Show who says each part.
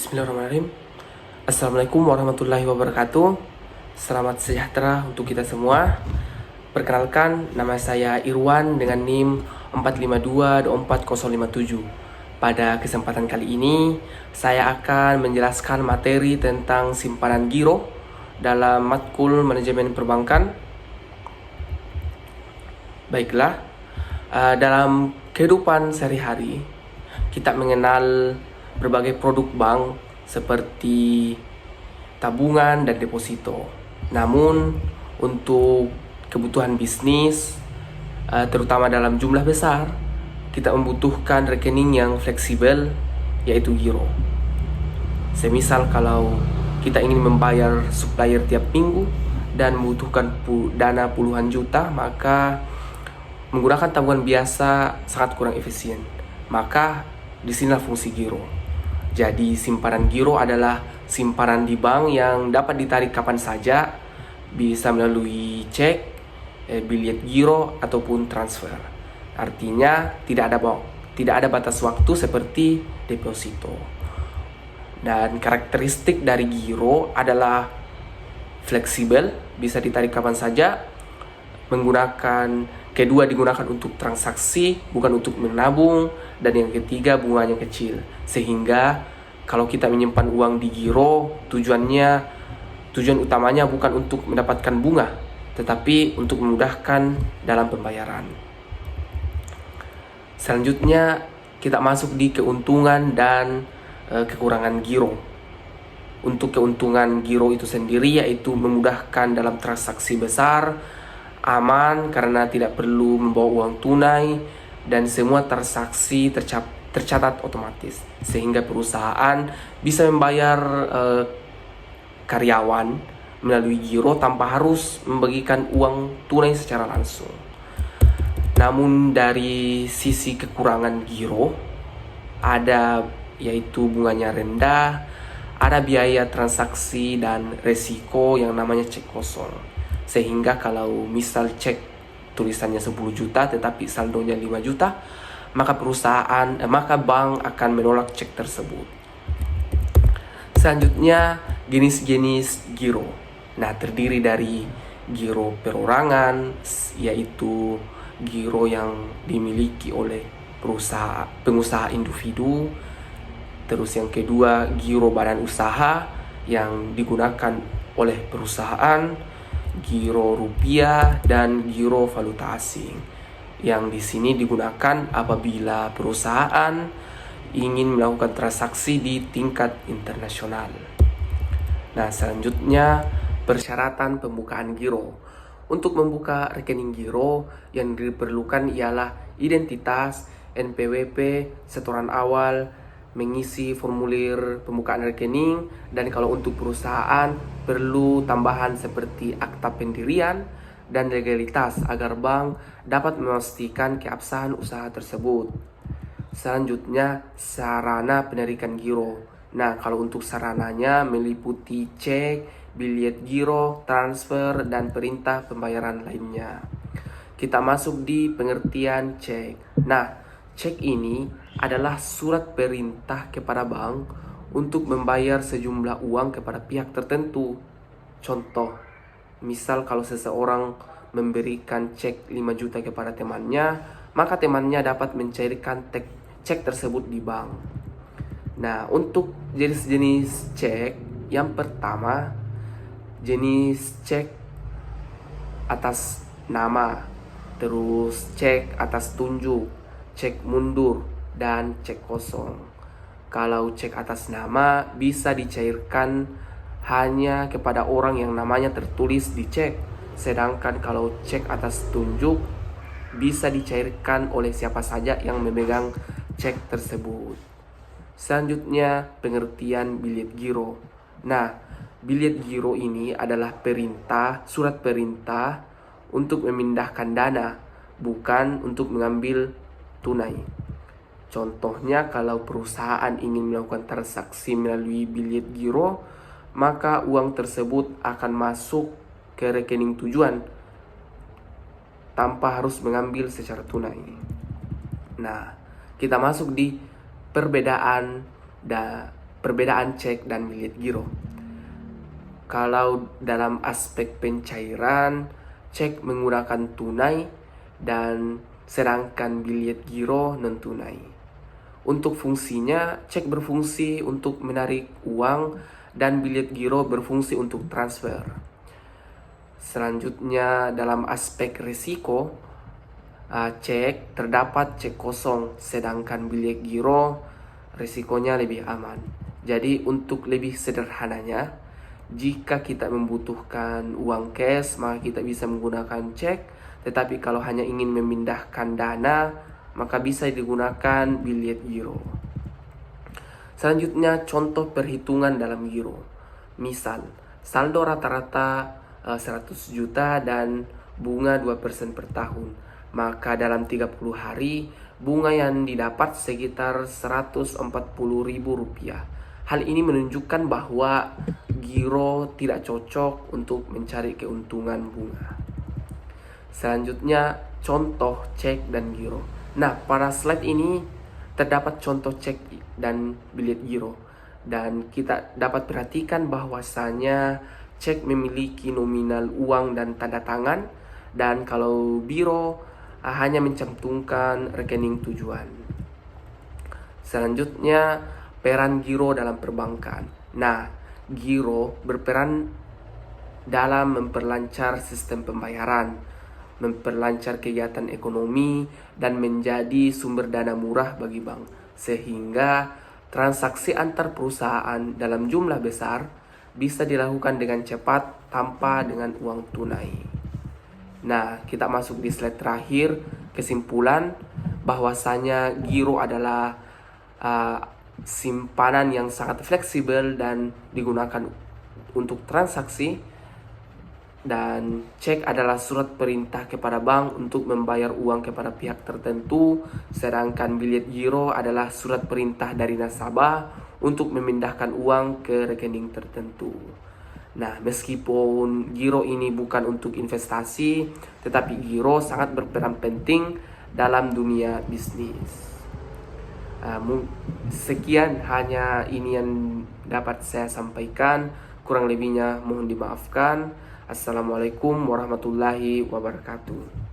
Speaker 1: Bismillahirrahmanirrahim. Assalamualaikum warahmatullahi wabarakatuh. Selamat sejahtera untuk kita semua. Perkenalkan, nama saya Irwan dengan NIM 452240057. Pada kesempatan kali ini, saya akan menjelaskan materi tentang simpanan giro dalam matkul manajemen perbankan. Baiklah, dalam kehidupan sehari-hari, kita mengenal berbagai produk bank seperti tabungan dan deposito. Namun untuk kebutuhan bisnis, terutama dalam jumlah besar, kita membutuhkan rekening yang fleksibel, yaitu giro. Semisal kalau kita ingin membayar supplier tiap minggu dan membutuhkan dana puluhan juta, maka menggunakan tabungan biasa sangat kurang efisien. Maka disinilah fungsi giro. Jadi simpanan giro adalah simpanan di bank yang dapat ditarik kapan saja, bisa melalui cek, bilet giro ataupun transfer. Artinya tidak ada batas waktu seperti deposito. Dan karakteristik dari giro adalah fleksibel, bisa ditarik kapan saja. Kedua digunakan untuk transaksi, bukan untuk menabung. Dan yang ketiga, bunganya kecil. Sehingga kalau kita menyimpan uang di giro, tujuan utamanya bukan untuk mendapatkan bunga, tetapi untuk memudahkan dalam pembayaran. Selanjutnya kita masuk di keuntungan dan kekurangan giro. Untuk keuntungan giro itu sendiri yaitu memudahkan dalam transaksi besar, aman karena tidak perlu membawa uang tunai, dan semua transaksi tercatat otomatis, sehingga perusahaan bisa membayar karyawan melalui giro tanpa harus membagikan uang tunai secara langsung. Namun dari sisi kekurangan giro ada, yaitu bunganya rendah, ada biaya transaksi dan resiko yang namanya cek kosong. Sehingga kalau misal cek tulisannya 10 juta tetapi saldonya 5 juta, maka bank akan menolak cek tersebut. Selanjutnya, jenis-jenis giro. Nah, terdiri dari giro perorangan, yaitu giro yang dimiliki oleh pengusaha individu. Terus yang kedua, giro badan usaha yang digunakan oleh perusahaan, giro rupiah, dan giro valuta asing yang di sini digunakan apabila perusahaan ingin melakukan transaksi di tingkat internasional. Nah, selanjutnya persyaratan pembukaan giro. Untuk membuka rekening giro yang diperlukan ialah identitas, NPWP, setoran awal, mengisi formulir pembukaan rekening, dan kalau untuk perusahaan perlu tambahan seperti akta pendirian dan legalitas agar bank dapat memastikan keabsahan usaha tersebut. Selanjutnya, sarana penarikan giro. Nah, kalau untuk sarananya meliputi cek, bilet giro, transfer, dan perintah pembayaran lainnya. Kita masuk di pengertian cek. Nah, cek ini adalah surat perintah kepada bank untuk membayar sejumlah uang kepada pihak tertentu. Contoh, misal kalau seseorang memberikan cek 5 juta kepada temannya, maka temannya dapat mencairkan cek tersebut di bank. Nah, untuk jenis-jenis cek, yang pertama, jenis cek atas nama, terus cek atas tunjuk, cek mundur, dan cek kosong. Kalau cek atas nama bisa dicairkan hanya kepada orang yang namanya tertulis di cek. Sedangkan kalau cek atas tunjuk bisa dicairkan oleh siapa saja yang memegang cek tersebut. Selanjutnya, pengertian bilet giro. Nah, bilet giro ini adalah surat perintah untuk memindahkan dana, bukan untuk mengambil tunai. Contohnya, kalau perusahaan ingin melakukan transaksi melalui bilet giro, maka uang tersebut akan masuk ke rekening tujuan tanpa harus mengambil secara tunai. Nah, kita masuk di perbedaan perbedaan cek dan bilet giro. Kalau dalam aspek pencairan, cek menggunakan tunai dan sedangkan bilet giro non tunai. Untuk fungsinya, cek berfungsi untuk menarik uang dan bilet giro berfungsi untuk transfer. Selanjutnya dalam aspek risiko, cek terdapat cek kosong, sedangkan bilet giro risikonya lebih aman. Jadi untuk lebih sederhananya, jika kita membutuhkan uang cash, maka kita bisa menggunakan cek. Tetapi kalau hanya ingin memindahkan dana, maka bisa digunakan bilet giro. Selanjutnya contoh perhitungan dalam giro. Misal, saldo rata-rata 100 juta dan bunga 2% per tahun. Maka dalam 30 hari, bunga yang didapat sekitar Rp140.000. Hal ini menunjukkan bahwa giro tidak cocok untuk mencari keuntungan bunga. Selanjutnya, contoh cek dan giro. Nah, pada slide ini terdapat contoh cek dan bilet giro. Dan kita dapat perhatikan bahwasanya cek memiliki nominal uang dan tanda tangan. Dan kalau biro hanya mencantumkan rekening tujuan. Selanjutnya, peran giro dalam perbankan. Nah, giro berperan dalam memperlancar sistem pembayaran, memperlancar kegiatan ekonomi, dan menjadi sumber dana murah bagi bank. Sehingga transaksi antar perusahaan dalam jumlah besar bisa dilakukan dengan cepat tanpa dengan uang tunai. Nah, kita masuk di slide terakhir, kesimpulan bahwasanya giro adalah simpanan yang sangat fleksibel dan digunakan untuk transaksi, dan cek adalah surat perintah kepada bank untuk membayar uang kepada pihak tertentu, sedangkan bilet giro adalah surat perintah dari nasabah untuk memindahkan uang ke rekening tertentu. Nah, meskipun giro ini bukan untuk investasi, tetapi giro sangat berperan penting dalam dunia bisnis. Sekian hanya ini yang dapat saya sampaikan. Kurang lebihnya mohon dimaafkan. Assalamualaikum warahmatullahi wabarakatuh.